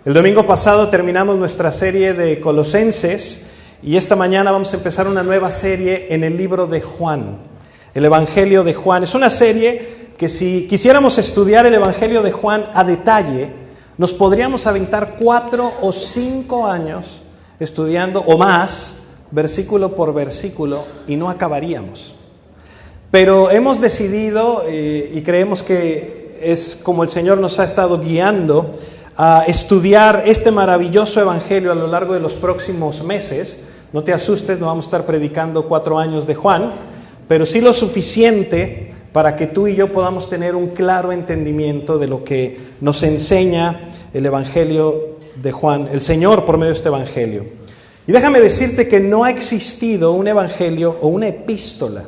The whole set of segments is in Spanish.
El domingo pasado terminamos nuestra serie de Colosenses y esta mañana vamos a empezar una nueva serie en el libro de Juan, el Evangelio de Juan. Es una serie que si quisiéramos estudiar el Evangelio de Juan a detalle, nos podríamos aventar 4 o 5 años estudiando o más, versículo por versículo, y no acabaríamos. Pero hemos decidido, y creemos que es como el Señor nos ha estado guiando, a estudiar este maravilloso evangelio a lo largo de los próximos meses. No te asustes, no vamos a estar predicando 4 años de Juan, pero sí lo suficiente para que tú y yo podamos tener un claro entendimiento de lo que nos enseña el evangelio de Juan, el Señor por medio de este evangelio. Y déjame decirte que no ha existido un evangelio o una epístola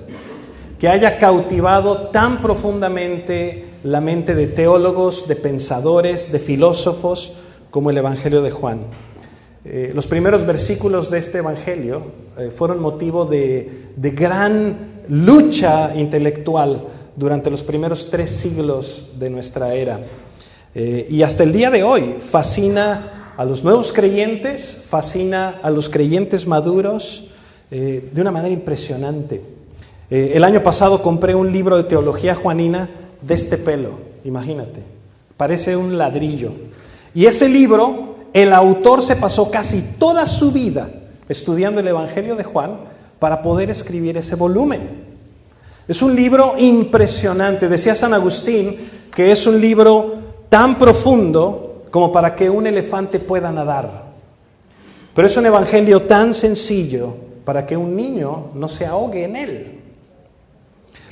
que haya cautivado tan profundamente la mente de teólogos, de pensadores, de filósofos, como el Evangelio de Juan. Los primeros versículos de este Evangelio fueron motivo de gran lucha intelectual durante los primeros 3 siglos de nuestra era. Y hasta el día de hoy fascina a los nuevos creyentes, fascina a los creyentes maduros de una manera impresionante. El año pasado compré un libro de teología juanina de este pelo, imagínate, parece un ladrillo. Y ese libro, el autor se pasó casi toda su vida estudiando el Evangelio de Juan para poder escribir ese volumen. Es un libro impresionante. Decía San Agustín que es un libro tan profundo como para que un elefante pueda nadar. Pero es un evangelio tan sencillo para que un niño no se ahogue en él.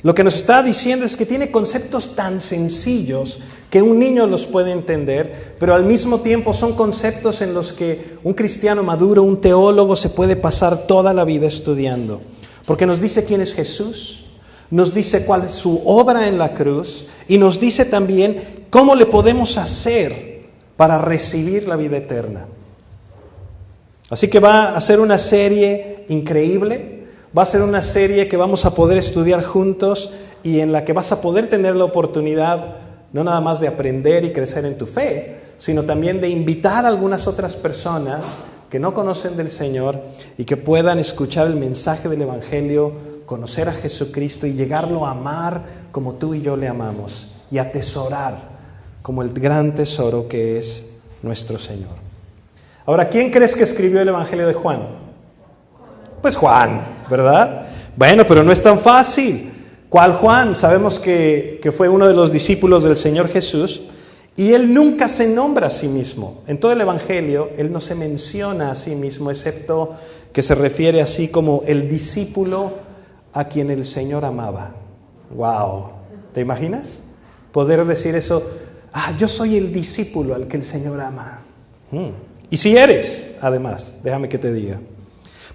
Lo que nos está diciendo es que tiene conceptos tan sencillos que un niño los puede entender, pero al mismo tiempo son conceptos en los que un cristiano maduro, un teólogo, se puede pasar toda la vida estudiando. Porque nos dice quién es Jesús, nos dice cuál es su obra en la cruz y nos dice también cómo le podemos hacer para recibir la vida eterna. Así que va a ser una serie increíble. Va a ser una serie que vamos a poder estudiar juntos y en la que vas a poder tener la oportunidad no nada más de aprender y crecer en tu fe, sino también de invitar a algunas otras personas que no conocen del Señor y que puedan escuchar el mensaje del Evangelio, conocer a Jesucristo y llegarlo a amar como tú y yo le amamos y atesorar como el gran tesoro que es nuestro Señor. Ahora, ¿quién crees que escribió el Evangelio de Juan? Pues Juan, ¿verdad? Bueno, pero no es tan fácil. ¿Cuál Juan? Sabemos que fue uno de los discípulos del Señor Jesús y él nunca se nombra a sí mismo. En todo el Evangelio, él no se menciona a sí mismo, excepto que se refiere así como el discípulo a quien el Señor amaba. ¡Wow! ¿Te imaginas? Poder decir eso, yo soy el discípulo al que el Señor ama. Y si eres, además, déjame que te diga.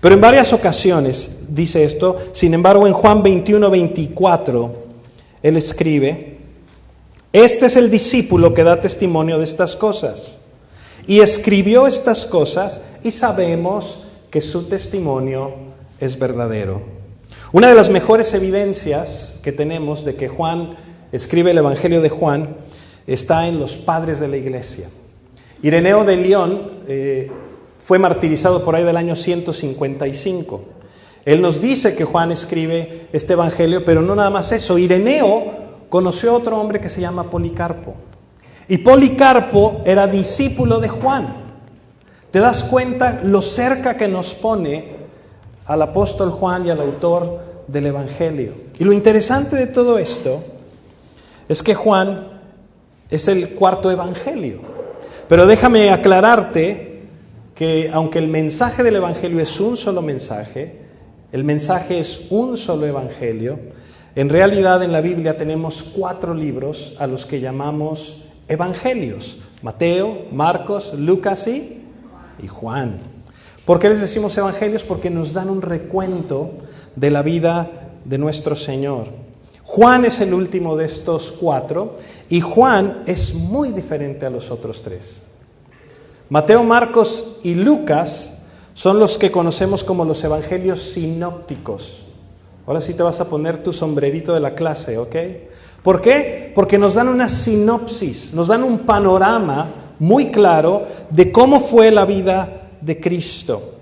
Pero en varias ocasiones dice esto. Sin embargo, en Juan 21:24, él escribe: este es el discípulo que da testimonio de estas cosas. Y escribió estas cosas y sabemos que su testimonio es verdadero. Una de las mejores evidencias que tenemos de que Juan escribe el Evangelio de Juan está en los padres de la iglesia. Ireneo de León fue martirizado por ahí del año 155. Él nos dice que Juan escribe este evangelio, pero no nada más eso. Ireneo conoció a otro hombre que se llama Policarpo. Y Policarpo era discípulo de Juan. ¿Te das cuenta lo cerca que nos pone al apóstol Juan y al autor del evangelio? Y lo interesante de todo esto es que Juan es el 4º evangelio. Pero déjame aclararte que aunque el mensaje del Evangelio es un solo mensaje, el mensaje es un solo Evangelio, en realidad en la Biblia tenemos 4 libros a los que llamamos Evangelios: Mateo, Marcos, Lucas y Juan. ¿Por qué les decimos Evangelios? Porque nos dan un recuento de la vida de nuestro Señor. Juan es el último de estos 4 y Juan es muy diferente a los otros 3. Mateo, Marcos y Lucas son los que conocemos como los evangelios sinópticos. Ahora sí te vas a poner tu sombrerito de la clase, ¿ok? ¿Por qué? Porque nos dan una sinopsis, nos dan un panorama muy claro de cómo fue la vida de Cristo.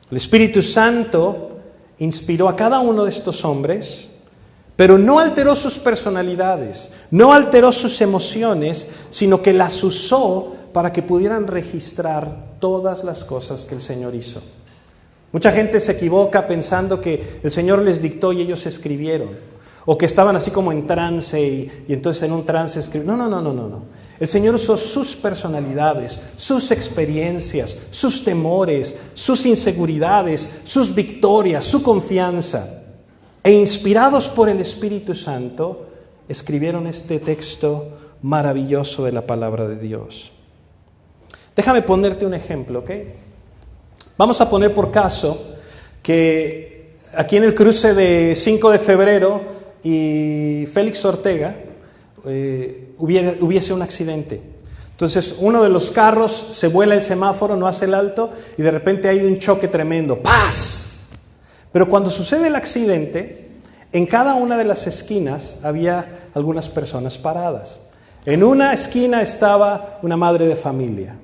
El Espíritu Santo inspiró a cada uno de estos hombres, pero no alteró sus personalidades, no alteró sus emociones, sino que las usó para que pudieran registrar todas las cosas que el Señor hizo. Mucha gente se equivoca pensando que el Señor les dictó y ellos escribieron, o que estaban así como en trance y entonces en un trance escribieron. No. El Señor usó sus personalidades, sus experiencias, sus temores, sus inseguridades, sus victorias, su confianza. E inspirados por el Espíritu Santo, escribieron este texto maravilloso de la palabra de Dios. Déjame ponerte un ejemplo, ¿ok? Vamos a poner por caso que aquí en el cruce de 5 de febrero y Félix Ortega hubiese un accidente. Entonces uno de los carros se vuela el semáforo, no hace el alto y de repente hay un choque tremendo. ¡Paz! Pero cuando sucede el accidente, en cada una de las esquinas había algunas personas paradas. En una esquina estaba una madre de familia.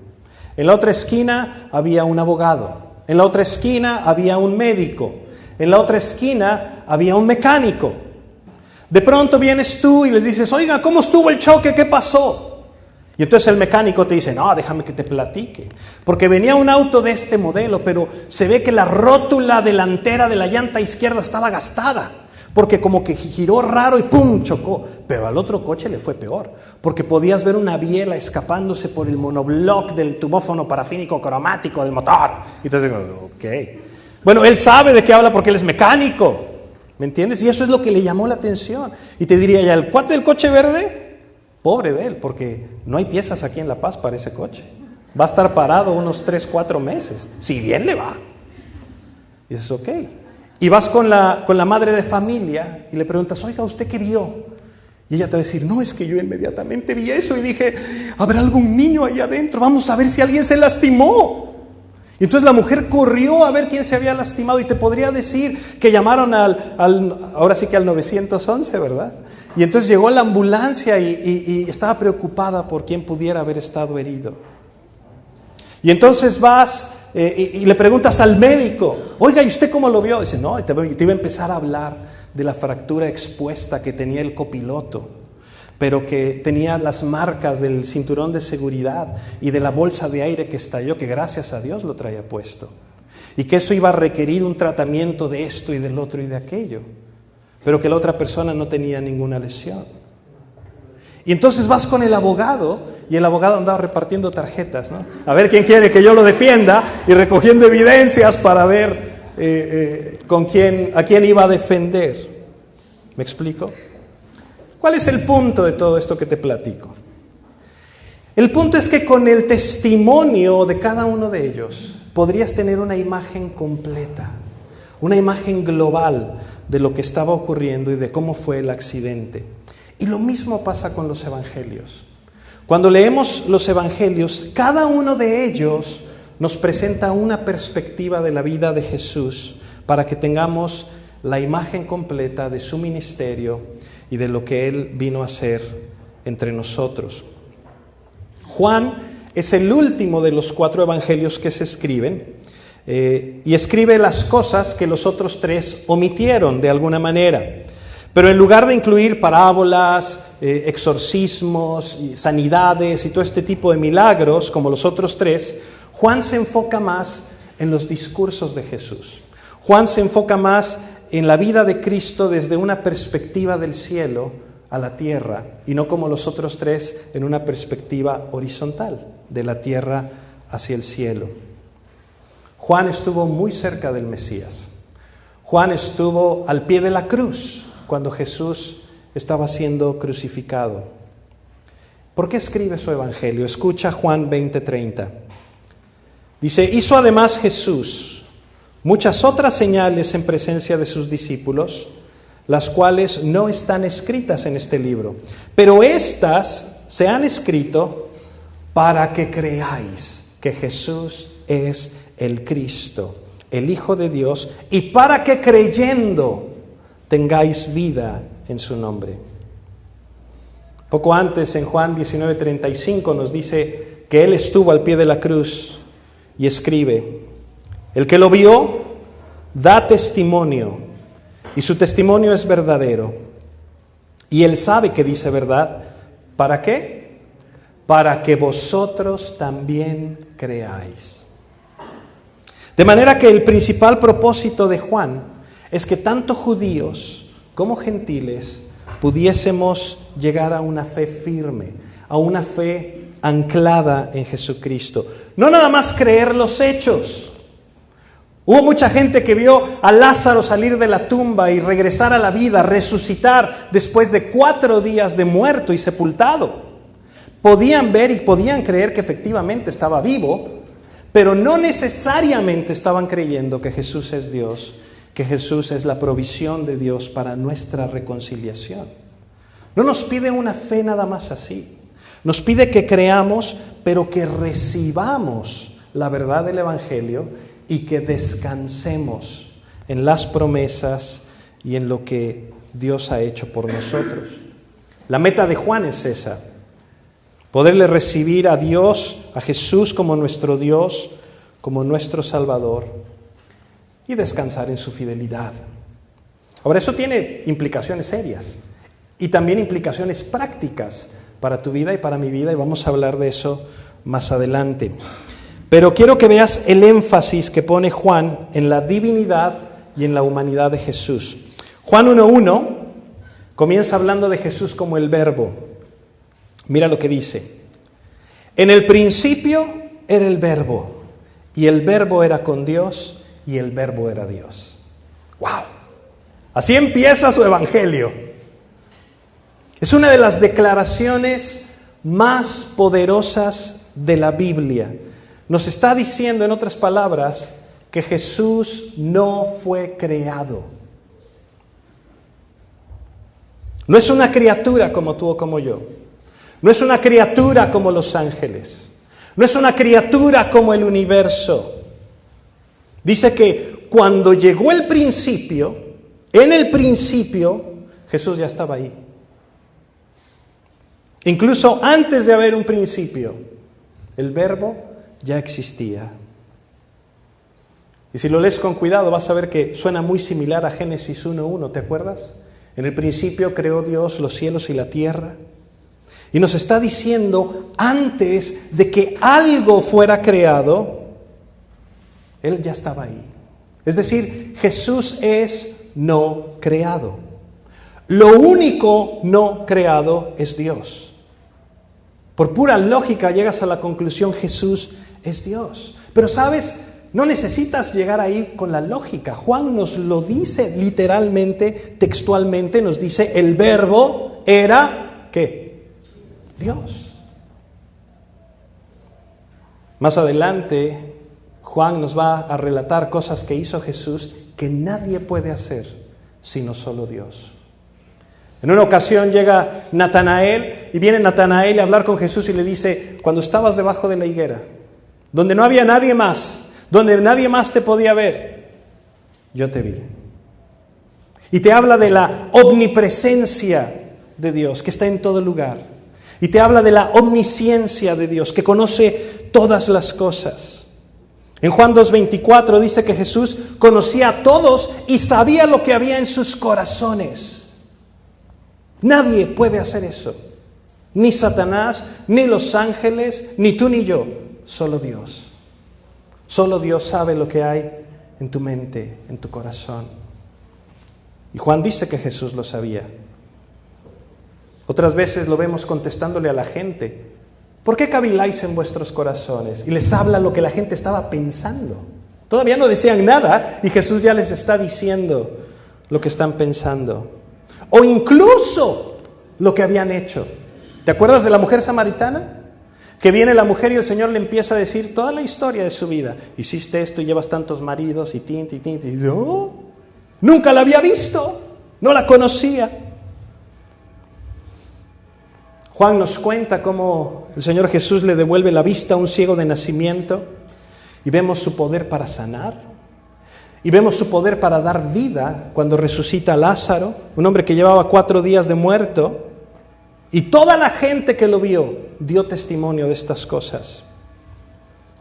En la otra esquina había un abogado. En la otra esquina había un médico. En la otra esquina había un mecánico. De pronto vienes tú y les dices, oiga, ¿cómo estuvo el choque? ¿Qué pasó? Y entonces el mecánico te dice, no, déjame que te platique. Porque venía un auto de este modelo, pero se ve que la rótula delantera de la llanta izquierda estaba gastada. Porque como que giró raro y ¡pum! Chocó. Pero al otro coche le fue peor. Porque podías ver una biela escapándose por el monobloc del tubófono parafínico cromático del motor. Y entonces digo, ok. Bueno, él sabe de qué habla porque él es mecánico. ¿Me entiendes? Y eso es lo que le llamó la atención. Y te diría ya, el cuate del coche verde, pobre de él, porque no hay piezas aquí en La Paz para ese coche. Va a estar parado unos 3-4 meses, si bien le va. Y dices, ok. Y vas con la madre de familia y le preguntas, oiga, ¿usted qué vio? Y ella te va a decir, no, es que yo inmediatamente vi eso y dije, ¿habrá algún niño ahí adentro? Vamos a ver si alguien se lastimó. Y entonces la mujer corrió a ver quién se había lastimado y te podría decir que llamaron ahora sí que al 911, ¿verdad? Y entonces llegó la ambulancia y estaba preocupada por quién pudiera haber estado herido. Y entonces vas y le preguntas al médico, oiga, ¿y usted cómo lo vio? Dice, no, y te iba a empezar a hablar de la fractura expuesta que tenía el copiloto, pero que tenía las marcas del cinturón de seguridad y de la bolsa de aire que estalló, que gracias a Dios lo traía puesto, y que eso iba a requerir un tratamiento de esto y del otro y de aquello, pero que la otra persona no tenía ninguna lesión. Y entonces vas con el abogado, y el abogado andaba repartiendo tarjetas, ¿no? A ver quién quiere que yo lo defienda, y recogiendo evidencias para ver a quién iba a defender. ¿Me explico? ¿Cuál es el punto de todo esto que te platico? El punto es que con el testimonio de cada uno de ellos podrías tener una imagen completa, una imagen global de lo que estaba ocurriendo y de cómo fue el accidente. Y lo mismo pasa con los evangelios. Cuando leemos los evangelios, cada uno de ellos nos presenta una perspectiva de la vida de Jesús para que tengamos la imagen completa de su ministerio y de lo que Él vino a hacer entre nosotros. Juan es el último de los 4 evangelios que se escriben y escribe las cosas que los otros 3 omitieron de alguna manera. Pero en lugar de incluir parábolas, exorcismos, sanidades y todo este tipo de milagros como los otros 3, Juan se enfoca más en los discursos de Jesús. Juan se enfoca más en la vida de Cristo desde una perspectiva del cielo a la tierra y no como los otros 3 en una perspectiva horizontal, de la tierra hacia el cielo. Juan estuvo muy cerca del Mesías. Juan estuvo al pie de la cruz cuando Jesús estaba siendo crucificado. ¿Por qué escribe su evangelio? Escucha Juan 20:30. Dice, hizo además Jesús muchas otras señales en presencia de sus discípulos, las cuales no están escritas en este libro, pero estas se han escrito para que creáis que Jesús es el Cristo, el Hijo de Dios, y para que creyendo tengáis vida en su nombre. Poco antes, en Juan 19:35, nos dice que él estuvo al pie de la cruz y escribe: el que lo vio da testimonio y su testimonio es verdadero. Y él sabe que dice verdad. ¿Para qué? Para que vosotros también creáis. De manera que el principal propósito de Juan es que tanto judíos como gentiles pudiésemos llegar a una fe firme, a una fe anclada en Jesucristo. No nada más creer los hechos. Hubo mucha gente que vio a Lázaro salir de la tumba y regresar a la vida, resucitar después de 4 días de muerto y sepultado. Podían ver y podían creer que efectivamente estaba vivo, pero no necesariamente estaban creyendo que Jesús es Dios, que Jesús es la provisión de Dios para nuestra reconciliación. No nos pide una fe nada más así. Nos pide que creamos, pero que recibamos la verdad del Evangelio y que descansemos en las promesas y en lo que Dios ha hecho por nosotros. La meta de Juan es esa: poderle recibir a Dios, a Jesús como nuestro Dios, como nuestro Salvador, y descansar en su fidelidad. Ahora, eso tiene implicaciones serias y también implicaciones prácticas para tu vida y para mi vida, y vamos a hablar de eso más adelante. Pero quiero que veas el énfasis que pone Juan en la divinidad y en la humanidad de Jesús. Juan 1:1 comienza hablando de Jesús como el Verbo. Mira lo que dice: en el principio era el Verbo, y el Verbo era con Dios, y el Verbo era Dios. ¡Wow! Así empieza su evangelio. Es una de las declaraciones más poderosas de la Biblia. Nos está diciendo, en otras palabras, que Jesús no fue creado. No es una criatura como tú o como yo. No es una criatura como los ángeles. No es una criatura como el universo. Dice que cuando llegó el principio, en el principio, Jesús ya estaba ahí. Incluso antes de haber un principio, el Verbo ya existía. Y si lo lees con cuidado vas a ver que suena muy similar a Génesis 1:1, ¿te acuerdas? En el principio creó Dios los cielos y la tierra. Y nos está diciendo, antes de que algo fuera creado, Él ya estaba ahí. Es decir, Jesús es no creado. Lo único no creado es Dios. Por pura lógica llegas a la conclusión, Jesús es Dios. Pero ¿sabes? No necesitas llegar ahí con la lógica. Juan nos lo dice literalmente, textualmente, nos dice, el Verbo era, ¿qué? Dios. Más adelante, Juan nos va a relatar cosas que hizo Jesús que nadie puede hacer, sino solo Dios. En una ocasión llega Natanael, y viene Natanael a hablar con Jesús y le dice, cuando estabas debajo de la higuera, donde no había nadie más, donde nadie más te podía ver, yo te vi. Y te habla de la omnipresencia de Dios, que está en todo lugar. Y te habla de la omnisciencia de Dios, que conoce todas las cosas. En Juan 2:24 dice que Jesús conocía a todos y sabía lo que había en sus corazones. Nadie puede hacer eso. Ni Satanás, ni los ángeles, ni tú ni yo. Solo Dios. Solo Dios sabe lo que hay en tu mente, en tu corazón. Y Juan dice que Jesús lo sabía. Otras veces lo vemos contestándole a la gente, ¿por qué caviláis en vuestros corazones? Y les habla lo que la gente estaba pensando. Todavía no decían nada y Jesús ya les está diciendo lo que están pensando. O incluso lo que habían hecho. ¿Te acuerdas de la mujer samaritana? Que viene la mujer y el Señor le empieza a decir toda la historia de su vida. Hiciste esto y llevas tantos maridos y tin. Y yo nunca la había visto, no la conocía. Juan nos cuenta cómo el Señor Jesús le devuelve la vista a un ciego de nacimiento y vemos su poder para sanar y vemos su poder para dar vida cuando resucita a Lázaro, un hombre que llevaba 4 días de muerto, Y toda la gente que lo vio dio testimonio de estas cosas.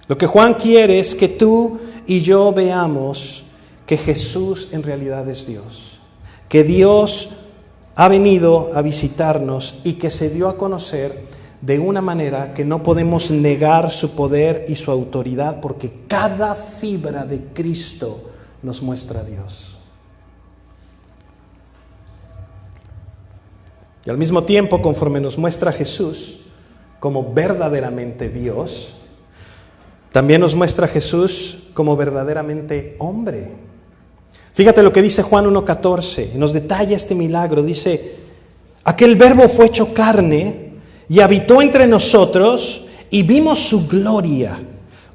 Lo que Juan quiere es que tú y yo veamos que Jesús en realidad es Dios, que Dios ha venido a visitarnos y que se dio a conocer de una manera que no podemos negar su poder y su autoridad, porque cada fibra de Cristo nos muestra a Dios. Y al mismo tiempo, conforme nos muestra a Jesús como verdaderamente Dios, también nos muestra a Jesús como verdaderamente hombre. Fíjate lo que dice Juan 1:14, nos detalla este milagro. Dice: aquel verbo fue hecho carne y habitó entre nosotros y vimos su gloria,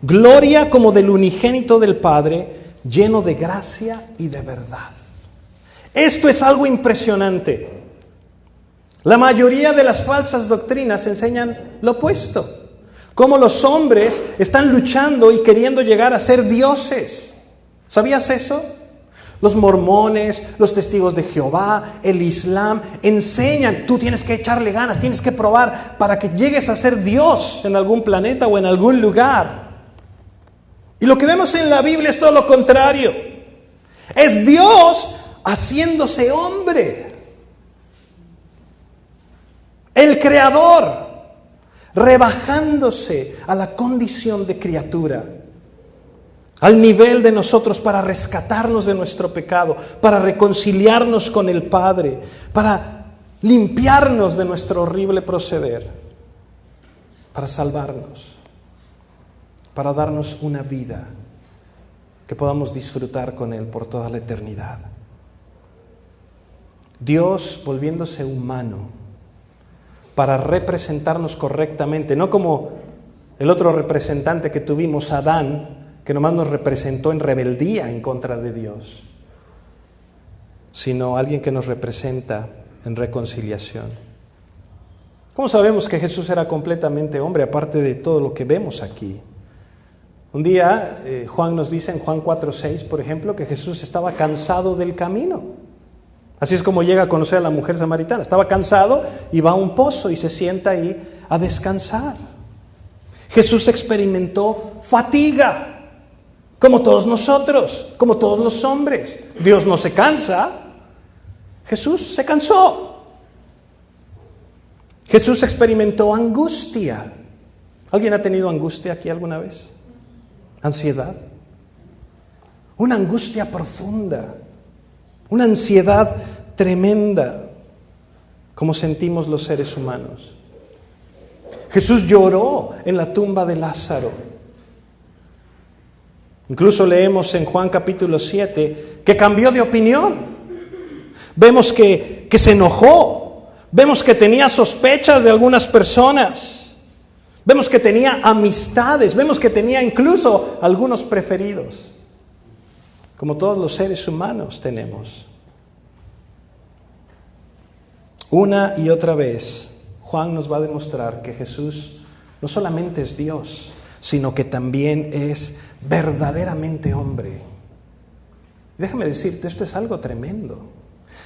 gloria como del unigénito del Padre, lleno de gracia y de verdad. Esto es algo impresionante. La mayoría de las falsas doctrinas enseñan lo opuesto, cómo los hombres están luchando y queriendo llegar a ser dioses. ¿Sabías eso? Los mormones, los testigos de Jehová, el Islam, enseñan, tú tienes que echarle ganas, tienes que probar para que llegues a ser Dios en algún planeta o en algún lugar. Y lo que vemos en la Biblia es todo lo contrario. Es Dios haciéndose hombre. El Creador, rebajándose a la condición de criatura, al nivel de nosotros para rescatarnos de nuestro pecado, para reconciliarnos con el Padre, para limpiarnos de nuestro horrible proceder, para salvarnos, para darnos una vida que podamos disfrutar con Él por toda la eternidad. Dios volviéndose humano para representarnos correctamente, no como el otro representante que tuvimos, Adán, que nomás nos representó en rebeldía en contra de Dios, sino alguien que nos representa en reconciliación. ¿Cómo sabemos que Jesús era completamente hombre, aparte de todo lo que vemos aquí? Un día Juan nos dice en Juan 4:6, por ejemplo, que Jesús estaba cansado del camino. Así es como llega a conocer a la mujer samaritana. Estaba cansado y va a un pozo y se sienta ahí a descansar. Jesús experimentó fatiga, como todos nosotros, como todos los hombres. Dios no se cansa, Jesús se cansó. Jesús experimentó angustia. ¿Alguien ha tenido angustia aquí alguna vez? ¿Ansiedad? Una angustia profunda, una ansiedad tremenda, como sentimos los seres humanos. Jesús lloró en la tumba de Lázaro. Incluso leemos en Juan capítulo 7 que cambió de opinión. Vemos que se enojó. Vemos que tenía sospechas de algunas personas. Vemos que tenía amistades. Vemos que tenía incluso algunos preferidos, como todos los seres humanos tenemos. Una y otra vez, Juan nos va a demostrar que Jesús no solamente es Dios, sino que también es verdaderamente hombre. Déjame decirte, esto es algo tremendo.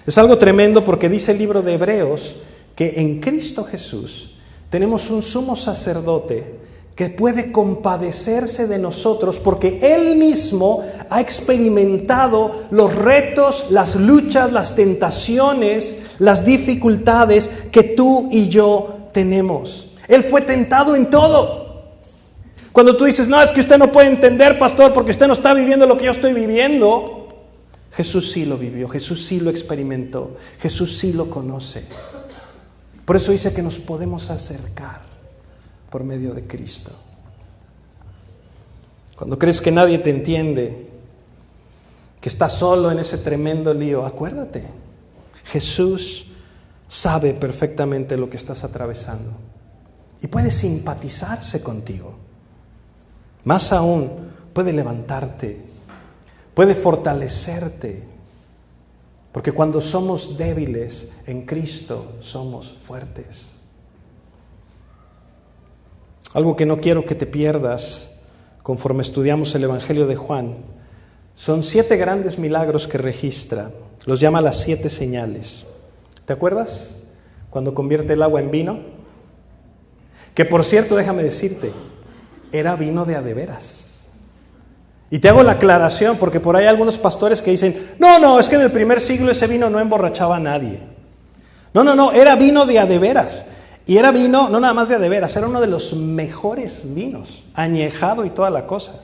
Es algo tremendo porque dice el libro de Hebreos que en Cristo Jesús tenemos un sumo sacerdote que puede compadecerse de nosotros porque Él mismo ha experimentado los retos, las luchas, las tentaciones, las dificultades que tú y yo tenemos. Él fue tentado en todo. Cuando tú dices, no, es que usted no puede entender, pastor, porque usted no está viviendo lo que yo estoy viviendo, Jesús sí lo vivió, Jesús sí lo experimentó, Jesús sí lo conoce. Por eso dice que nos podemos acercar por medio de Cristo. Cuando crees que nadie te entiende, que estás solo en ese tremendo lío, acuérdate, Jesús sabe perfectamente lo que estás atravesando y puede simpatizarse contigo. Más aún, puede levantarte, puede fortalecerte, porque cuando somos débiles en Cristo somos fuertes. Algo que no quiero que te pierdas conforme estudiamos el Evangelio de Juan, son 7 grandes milagros que registra. Los llama las 7 señales. ¿Te acuerdas? cuando convierte el agua en vino? Que por cierto, déjame decirte, era vino de a de veras. Y te hago la aclaración porque por ahí hay algunos pastores que dicen, no, es que en el primer siglo ese vino no emborrachaba a nadie. No, era vino de a de veras. Y era vino, no nada más de a de veras, era uno de los mejores vinos, añejado y toda la cosa.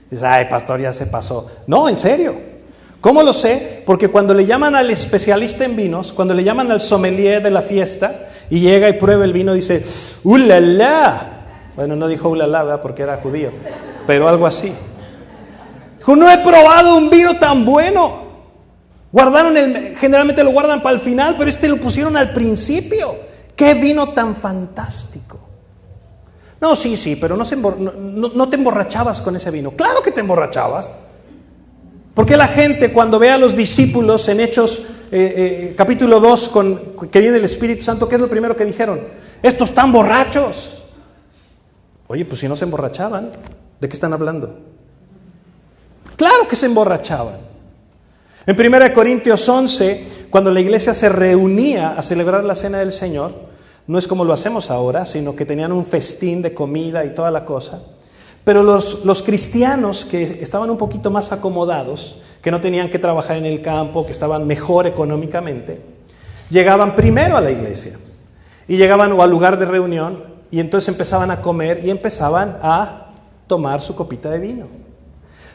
Dices, ay, pastor, ya se pasó. No, en serio. ¿Cómo lo sé? Porque cuando le llaman al especialista en vinos, cuando le llaman al sommelier de la fiesta, y llega y prueba el vino, dice, ¡ulala! Bueno, no dijo ¡ulala!, ¿verdad?, porque era judío, pero algo así. Dijo, no he probado un vino tan bueno. Generalmente lo guardan para el final, pero lo pusieron al principio. ¡Qué vino tan fantástico! No, sí, pero no te emborrachabas con ese vino. ¡Claro que te emborrachabas! Porque la gente cuando ve a los discípulos en Hechos capítulo 2, que viene el Espíritu Santo, ¿qué es lo primero que dijeron? Estos están borrachos. Oye, pues si no se emborrachaban, ¿de qué están hablando? Claro que se emborrachaban. En 1 Corintios 11, cuando la iglesia se reunía a celebrar la Cena del Señor, no es como lo hacemos ahora, sino que tenían un festín de comida y toda la cosa. Pero los cristianos que estaban un poquito más acomodados, que no tenían que trabajar en el campo, que estaban mejor económicamente, llegaban primero a la iglesia y llegaban al lugar de reunión y entonces empezaban a comer y empezaban a tomar su copita de vino.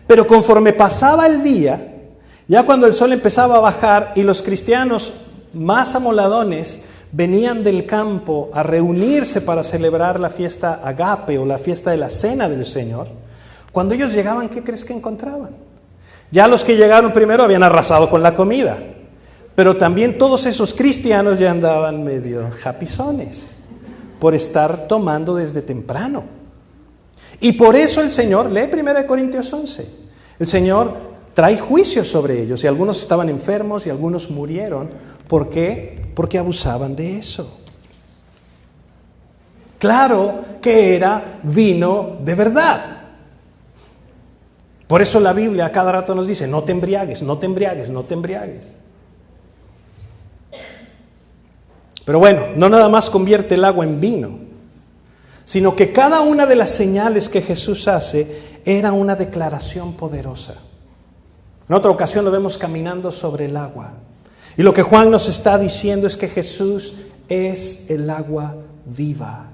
Pero conforme pasaba el día, ya cuando el sol empezaba a bajar y los cristianos más amoladones venían del campo a reunirse para celebrar la fiesta agape o la fiesta de la Cena del Señor, cuando ellos llegaban, ¿qué crees que encontraban? Ya los que llegaron primero habían arrasado con la comida, pero también todos esos cristianos ya andaban medio japizones por estar tomando desde temprano. Y por eso el Señor, lee 1 Corintios 11, el Señor trae juicio sobre ellos y algunos estaban enfermos y algunos murieron. ¿Por qué? Porque abusaban de eso. Claro que era vino de verdad. Por eso la Biblia a cada rato nos dice, no te embriagues, no te embriagues, no te embriagues. Pero bueno, no nada más convierte el agua en vino, sino que cada una de las señales que Jesús hace era una declaración poderosa. En otra ocasión lo vemos caminando sobre el agua. Y lo que Juan nos está diciendo es que Jesús es el agua viva.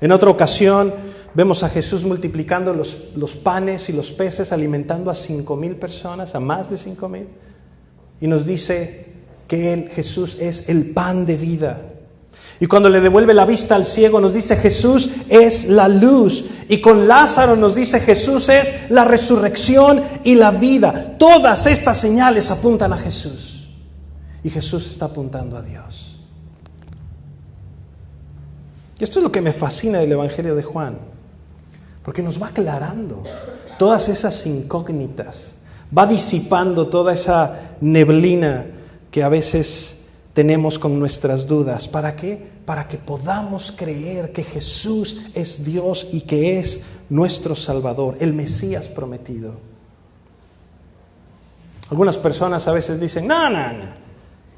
En otra ocasión vemos a Jesús multiplicando los panes y los peces, alimentando a 5,000 personas, a más de 5,000. Y nos dice que Jesús es el pan de vida. Y cuando le devuelve la vista al ciego nos dice Jesús es la luz. Y con Lázaro nos dice Jesús es la resurrección y la vida. Todas estas señales apuntan a Jesús. Y Jesús está apuntando a Dios. Y esto es lo que me fascina del Evangelio de Juan. Porque nos va aclarando todas esas incógnitas. Va disipando toda esa neblina que a veces tenemos con nuestras dudas. ¿Para qué? Para que podamos creer que Jesús es Dios y que es nuestro Salvador, el Mesías prometido. Algunas personas a veces dicen, no.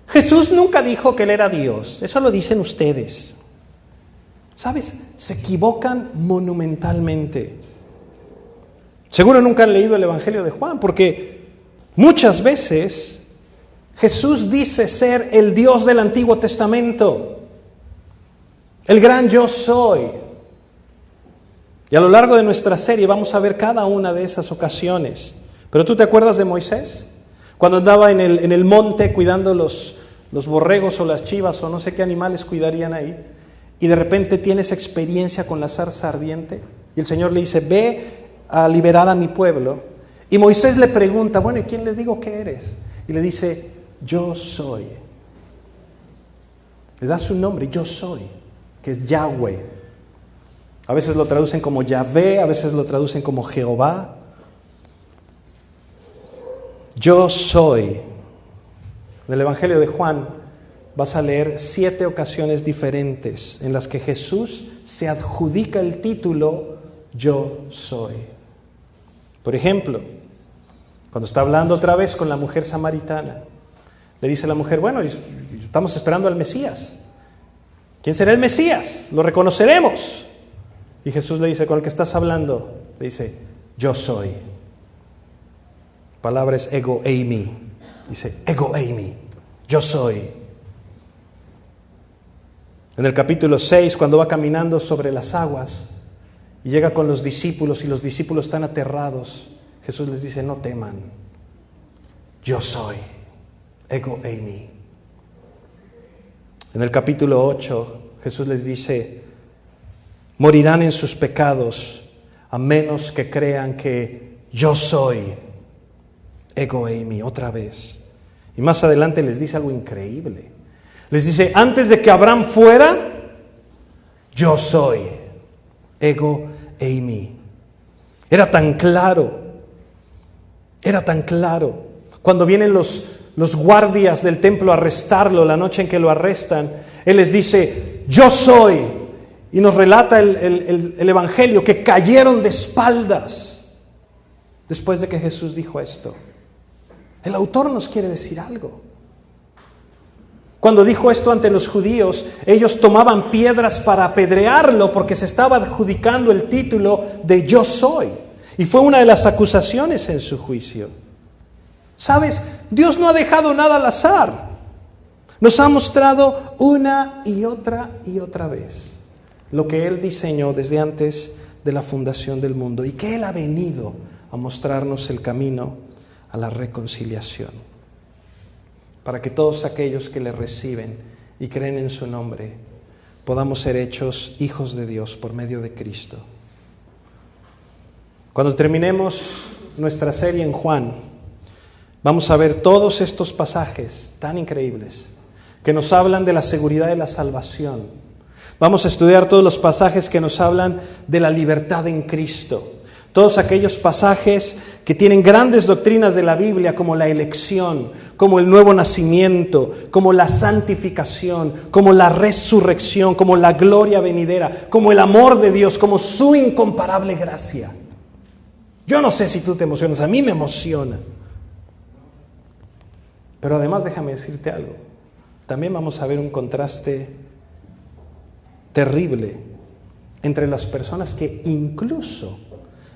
Jesús nunca dijo que Él era Dios. Eso lo dicen ustedes. ¿Sabes? Se equivocan monumentalmente. Seguro nunca han leído el Evangelio de Juan, porque muchas veces Jesús dice ser el Dios del Antiguo Testamento, el gran yo soy. Y a lo largo de nuestra serie vamos a ver cada una de esas ocasiones. Pero ¿tú te acuerdas de Moisés? Cuando andaba en el monte cuidando los borregos o las chivas o no sé qué animales cuidarían ahí, y de repente tiene esa experiencia con la zarza ardiente, y el Señor le dice, ve a liberar a mi pueblo. Y Moisés le pregunta, bueno, ¿y quién le digo que eres? Y le dice, yo soy. Le da su nombre, yo soy, que es Yahweh. A veces lo traducen como Yahvé, a veces lo traducen como Jehová. Yo soy. En el Evangelio de Juan vas a leer 7 ocasiones diferentes en las que Jesús se adjudica el título Yo soy. Por ejemplo, cuando está hablando otra vez con la mujer samaritana, Le dice la mujer, bueno, estamos esperando al Mesías. ¿Quién será el Mesías? Lo reconoceremos. Y Jesús le dice, con el que estás hablando, le dice, yo soy. La palabra es ego eimi. Dice, ego eimi, yo soy. En el capítulo 6, cuando va caminando sobre las aguas y llega con los discípulos y los discípulos están aterrados, Jesús les dice, no teman, yo soy, ego eimi. En el capítulo 8, Jesús les dice, morirán en sus pecados a menos que crean que yo soy, ego eimi, otra vez. Y más adelante les dice algo increíble. Les dice, antes de que Abraham fuera, yo soy, ego eimi. Era tan claro. Cuando vienen los guardias del templo a arrestarlo, la noche en que lo arrestan, Él les dice, yo soy. Y nos relata el Evangelio que cayeron de espaldas después de que Jesús dijo esto. El autor nos quiere decir algo. Cuando dijo esto ante los judíos, ellos tomaban piedras para apedrearlo porque se estaba adjudicando el título de yo soy. Y fue una de las acusaciones en su juicio. ¿Sabes? Dios no ha dejado nada al azar. Nos ha mostrado una y otra vez lo que Él diseñó desde antes de la fundación del mundo y que Él ha venido a mostrarnos el camino a la reconciliación, para que todos aquellos que le reciben y creen en su nombre podamos ser hechos hijos de Dios por medio de Cristo. Cuando terminemos nuestra serie en Juan, vamos a ver todos estos pasajes tan increíbles que nos hablan de la seguridad de la salvación. Vamos a estudiar todos los pasajes que nos hablan de la libertad en Cristo. Todos aquellos pasajes que tienen grandes doctrinas de la Biblia, como la elección, como el nuevo nacimiento, como la santificación, como la resurrección, como la gloria venidera, como el amor de Dios, como su incomparable gracia. Yo no sé si tú te emocionas, a mí me emociona. Pero además déjame decirte algo, también vamos a ver un contraste terrible entre las personas que incluso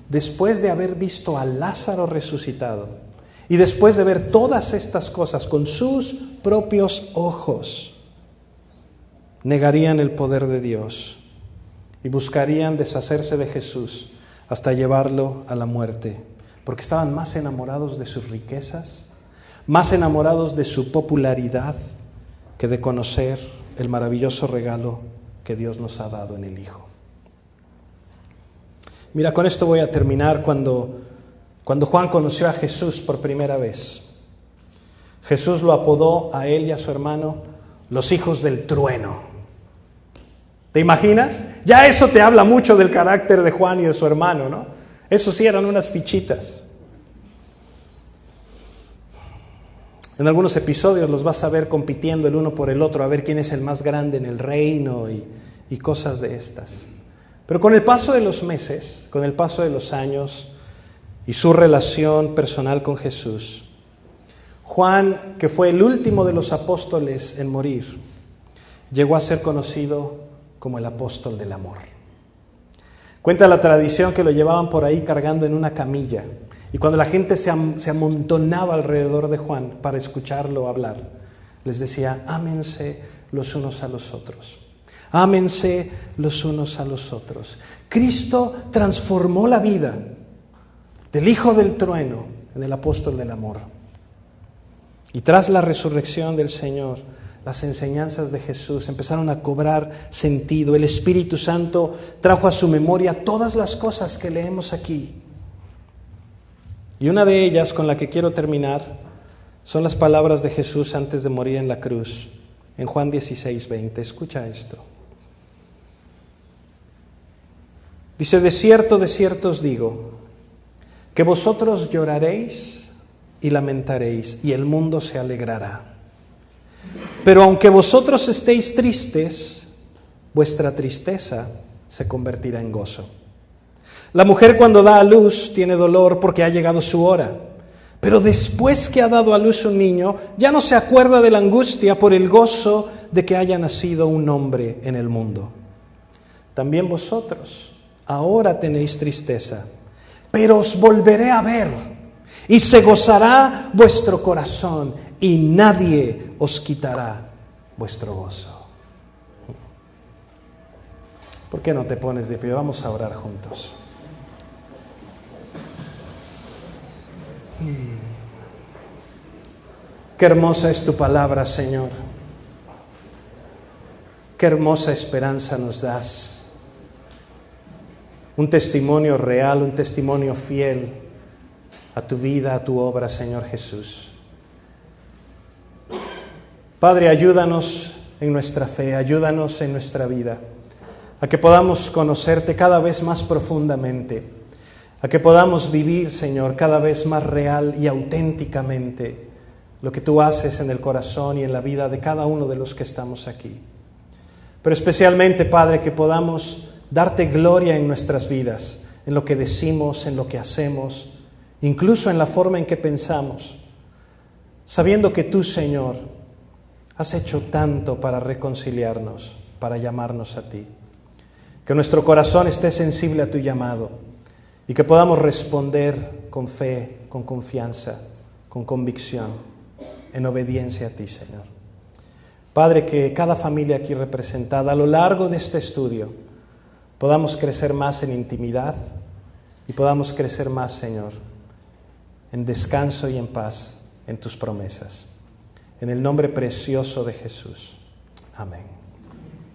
después de haber visto a Lázaro resucitado y después de ver todas estas cosas con sus propios ojos, negarían el poder de Dios y buscarían deshacerse de Jesús hasta llevarlo a la muerte, porque estaban más enamorados de sus riquezas, más enamorados de su popularidad que de conocer el maravilloso regalo que Dios nos ha dado en el Hijo. Mira, con esto voy a terminar. Cuando Juan conoció a Jesús por primera vez, Jesús lo apodó a él y a su hermano los hijos del trueno. ¿Te imaginas? Ya eso te habla mucho del carácter de Juan y de su hermano, ¿no? Eso sí eran unas fichitas. En algunos episodios los vas a ver compitiendo el uno por el otro, a ver quién es el más grande en el reino y cosas de estas. Pero con el paso de los meses, con el paso de los años y su relación personal con Jesús, Juan, que fue el último de los apóstoles en morir, llegó a ser conocido como el apóstol del amor. Cuenta la tradición que lo llevaban por ahí cargando en una camilla, y cuando la gente se amontonaba alrededor de Juan para escucharlo hablar, les decía, ámense los unos a los otros. Ámense los unos a los otros. Cristo transformó la vida del hijo del trueno en el apóstol del amor. Y tras la resurrección del Señor, las enseñanzas de Jesús empezaron a cobrar sentido. El Espíritu Santo trajo a su memoria todas las cosas que leemos aquí. Y una de ellas, con la que quiero terminar, son las palabras de Jesús antes de morir en la cruz, en Juan 16:20. Escucha esto. Dice, de cierto os digo, que vosotros lloraréis y lamentaréis, y el mundo se alegrará. Pero aunque vosotros estéis tristes, vuestra tristeza se convertirá en gozo. La mujer cuando da a luz tiene dolor porque ha llegado su hora, Pero después que ha dado a luz un niño, ya no se acuerda de la angustia por el gozo de que haya nacido un hombre en el mundo. También vosotros ahora tenéis tristeza, pero os volveré a ver, y se gozará vuestro corazón, y nadie os quitará vuestro gozo. ¿Por qué no te pones de pie? Vamos a orar juntos. Qué hermosa es tu palabra, Señor. Qué hermosa esperanza nos das. Un testimonio real, un testimonio fiel a tu vida, a tu obra, Señor Jesús. Padre, ayúdanos en nuestra fe, ayúdanos en nuestra vida, a que podamos conocerte cada vez más profundamente, a que podamos vivir, Señor, cada vez más real y auténticamente lo que tú haces en el corazón y en la vida de cada uno de los que estamos aquí. Pero especialmente, Padre, que podamos darte gloria en nuestras vidas, en lo que decimos, en lo que hacemos, incluso en la forma en que pensamos, sabiendo que tú, Señor, has hecho tanto para reconciliarnos, para llamarnos a ti. Que nuestro corazón esté sensible a tu llamado y que podamos responder con fe, con confianza, con convicción, en obediencia a ti, Señor. Padre, que cada familia aquí representada a lo largo de este estudio podamos crecer más en intimidad y podamos crecer más, Señor, en descanso y en paz en tus promesas. En el nombre precioso de Jesús. Amén.